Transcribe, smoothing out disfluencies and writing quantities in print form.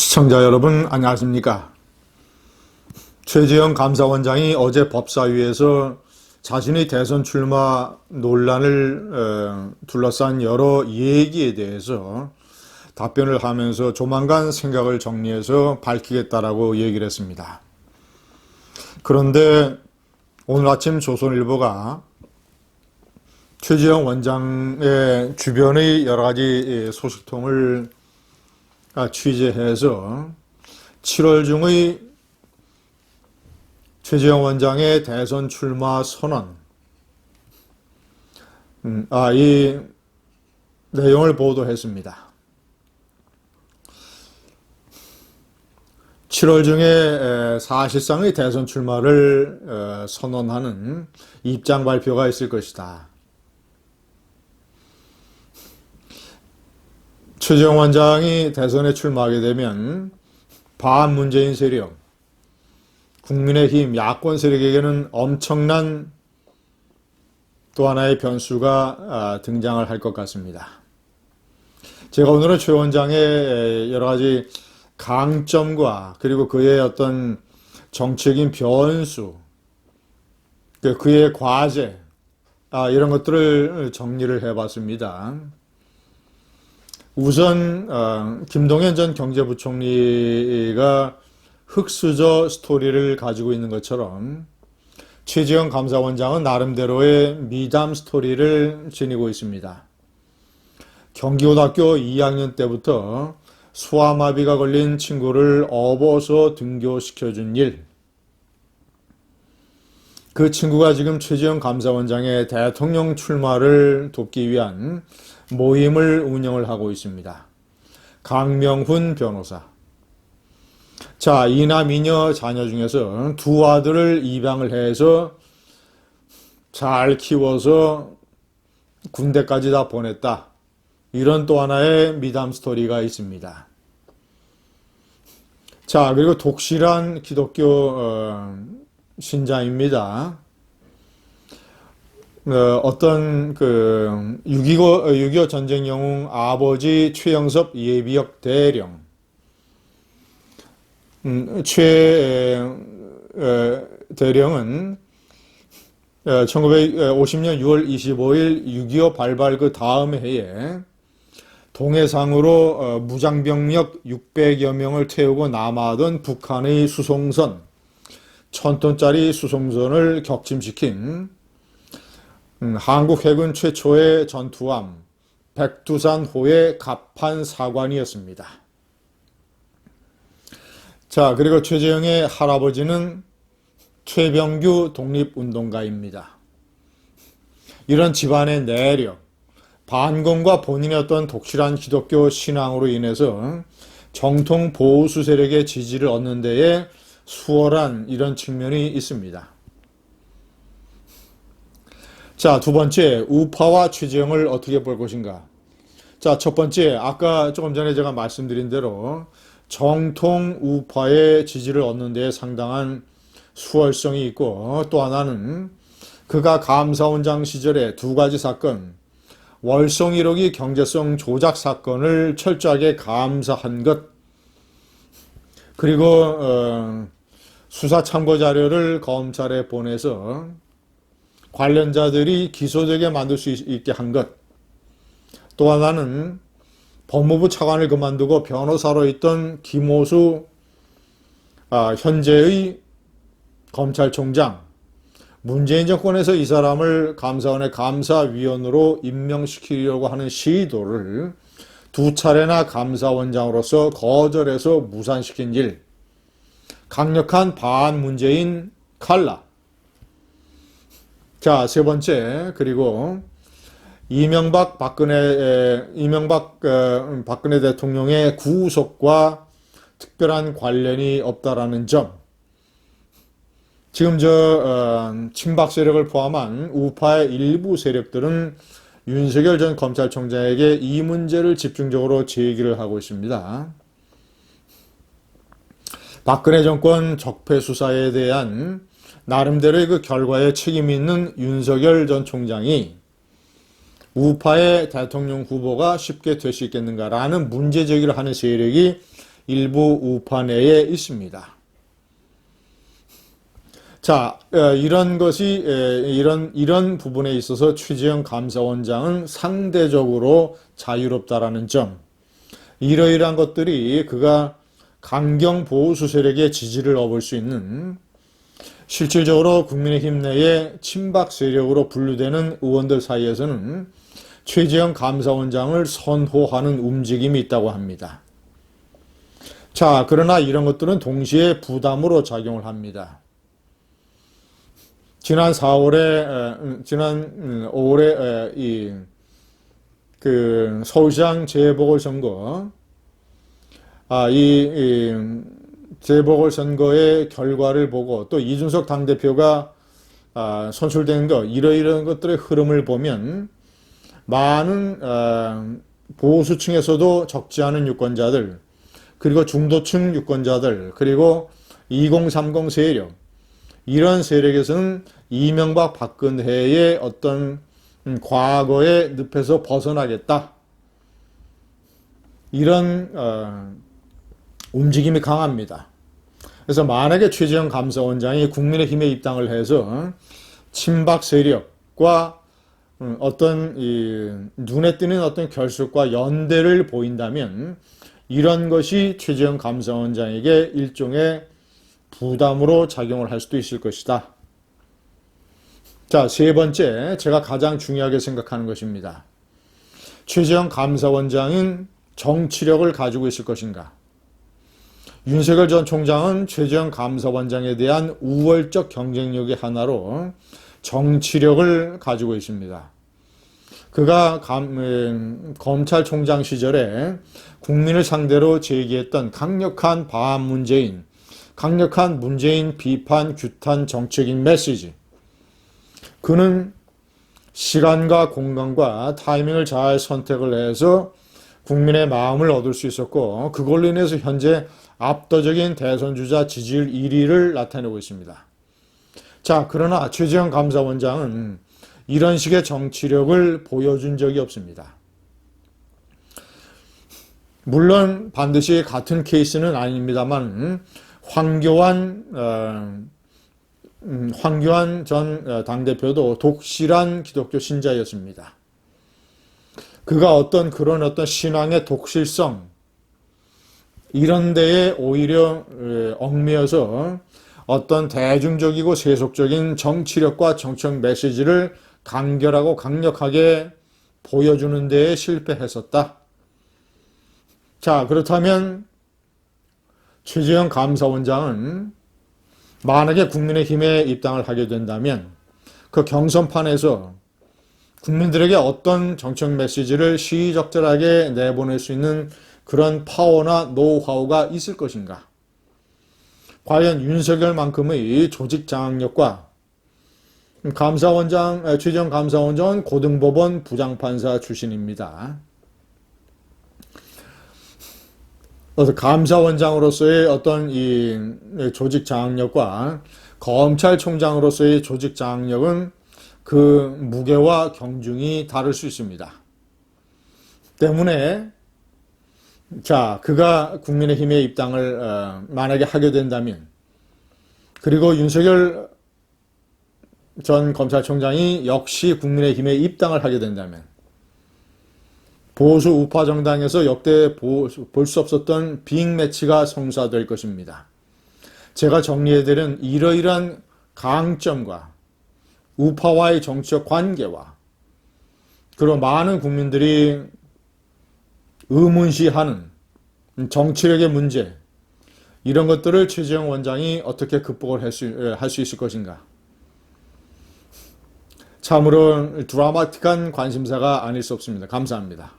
시청자 여러분 안녕하십니까. 최재형 감사원장이 어제 법사위에서 자신의 대선 출마 논란을 둘러싼 여러 얘기에 대해서 답변을 하면서 조만간 생각을 정리해서 밝히겠다라고 얘기를 했습니다. 그런데 오늘 아침 조선일보가 최재형 원장의 주변의 여러 가지 소식통을 취재해서 7월 중의 최재형 원장의 대선 출마 선언, 이 내용을 보도했습니다. 7월 중에 사실상의 대선 출마를 선언하는 입장 발표가 있을 것이다. 최재형 원장이 대선에 출마하게 되면 반문재인 세력, 국민의힘, 야권 세력에게는 엄청난 또 하나의 변수가 등장을 할 것 같습니다. 제가 오늘은 최 원장의 여러 가지 강점과 그리고 그의 어떤 정책인 변수, 그의 과제, 이런 것들을 정리를 해봤습니다. 우선 김동연 전 경제부총리가 흑수저 스토리를 가지고 있는 것처럼 최재형 감사원장은 나름대로의 미담 스토리를 지니고 있습니다. 경기고등학교 2학년 때부터 소아마비가 걸린 친구를 업어서 등교시켜준 일, 그 친구가 지금 최재형 감사원장의 대통령 출마를 돕기 위한 모임을 운영을 하고 있습니다. 강명훈 변호사. 자, 이남 이녀 자녀 중에서 두 아들을 입양을 해서 잘 키워서 군대까지 다 보냈다. 이런 또 하나의 미담 스토리가 있습니다. 자, 그리고 독실한 기독교 신자입니다. 어떤 6.25 전쟁 영웅 아버지 최영섭 예비역 대령, 최 대령은 1950년 6월 25일 6.25 발발 그 다음 해에 동해상으로 무장병력 600여 명을 태우고 남하던 북한의 수송선, 1000톤짜리 수송선을 격침시킨 한국 해군 최초의 전투함 백두산호의 갑판 사관이었습니다. 자, 그리고 최재형의 할아버지는 최병규 독립운동가입니다. 이런 집안의 내력, 반공과 본인의 어떤 독실한 기독교 신앙으로 인해서 정통 보수 세력의 지지를 얻는 데에 수월한 이런 측면이 있습니다. 자, 두 번째, 우파와 최재형을 어떻게 볼 것인가. 자, 첫 번째, 아까 조금 전에 제가 말씀드린 대로 정통 우파의 지지를 얻는 데 상당한 수월성이 있고, 또 하나는 그가 감사원장 시절에 두 가지 사건, 월성 1호기 경제성 조작 사건을 철저하게 감사한 것, 그리고 수사 참고 자료를 검찰에 보내서 관련자들이 기소되게 만들 수 있게 한 것, 또 하나는 법무부 차관을 그만두고 변호사로 있던 김호수 현재의 검찰총장, 문재인 정권에서 이 사람을 감사원의 감사위원으로 임명시키려고 하는 시도를 두 차례나 감사원장으로서 거절해서 무산시킨 일, 강력한 반문재인 칼라. 자, 세 번째, 그리고 박근혜 대통령의 구속과 특별한 관련이 없다라는 점. 지금 친박 세력을 포함한 우파의 일부 세력들은 윤석열 전 검찰총장에게 이 문제를 집중적으로 제기를 하고 있습니다. 박근혜 정권 적폐 수사에 대한 나름대로의 그 결과에 책임이 있는 윤석열 전 총장이 우파의 대통령 후보가 쉽게 될 수 있겠는가라는 문제 제기를 하는 세력이 일부 우파 내에 있습니다. 자, 이런 것이 이런 부분에 있어서 최재형 감사원장은 상대적으로 자유롭다라는 점, 이러이러한 것들이 그가 강경 보수 세력의 지지를 얻을 수 있는, 실질적으로 국민의힘 내에 친박 세력으로 분류되는 의원들 사이에서는 최재형 감사원장을 선호하는 움직임이 있다고 합니다. 자, 그러나 이런 것들은 동시에 부담으로 작용을 합니다. 지난 5월에 서울시장 재보궐선거, 이 재보궐선거의 결과를 보고 또 이준석 당대표가 선출된 것, 이러이러한 것들의 흐름을 보면 많은 보수층에서도 적지 않은 유권자들, 그리고 중도층 유권자들, 그리고 2030 세력, 이런 세력에서는 이명박 박근혜의 어떤 과거의 늪에서 벗어나겠다, 이런 움직임이 강합니다. 그래서 만약에 최재형 감사원장이 국민의힘에 입당을 해서 친박 세력과 어떤 눈에 띄는 어떤 결속과 연대를 보인다면 이런 것이 최재형 감사원장에게 일종의 부담으로 작용을 할 수도 있을 것이다. 자, 세 번째, 제가 가장 중요하게 생각하는 것입니다. 최재형 감사원장은 정치력을 가지고 있을 것인가? 윤석열 전 총장은 최재형 감사원장에 대한 우월적 경쟁력의 하나로 정치력을 가지고 있습니다. 그가 검찰총장 시절에 국민을 상대로 제기했던 강력한 반문재인, 강력한 문재인 비판 규탄 정책인 메시지, 그는 시간과 공간과 타이밍을 잘 선택을 해서 국민의 마음을 얻을 수 있었고, 그걸로 인해서 현재 압도적인 대선 주자 지지율 1위를 나타내고 있습니다. 자, 그러나 최재형 감사원장은 이런 식의 정치력을 보여준 적이 없습니다. 물론 반드시 같은 케이스는 아닙니다만 황교안 전 당대표도 독실한 기독교 신자였습니다. 그가 그런 어떤 신앙의 독실성, 이런 데에 오히려 얽매여서 어떤 대중적이고 세속적인 정치력과 정책 메시지를 간결하고 강력하게 보여주는 데에 실패했었다. 자, 그렇다면 최재형 감사원장은 만약에 국민의힘에 입당을 하게 된다면 그 경선판에서 국민들에게 어떤 정책 메시지를 시의적절하게 내보낼 수 있는 그런 파워나 노하우가 있을 것인가? 과연 윤석열만큼의 조직 장악력과 최재형 감사원장은 고등법원 부장판사 출신입니다. 감사원장으로서의 어떤 이 조직 장악력과 검찰총장으로서의 조직 장악력은 그 무게와 경중이 다를 수 있습니다. 때문에 자, 그가 국민의힘에 입당을 만약에 하게 된다면, 그리고 윤석열 전 검찰총장이 역시 국민의힘에 입당을 하게 된다면 보수 우파 정당에서 역대 볼 수 없었던 빅매치가 성사될 것입니다. 제가 정리해드린 이러이러한 강점과 우파와의 정치적 관계와 그리고 많은 국민들이 의문시하는 정치력의 문제, 이런 것들을 최재형 원장이 어떻게 극복을 할 수 있을 것인가? 참으로 드라마틱한 관심사가 아닐 수 없습니다. 감사합니다.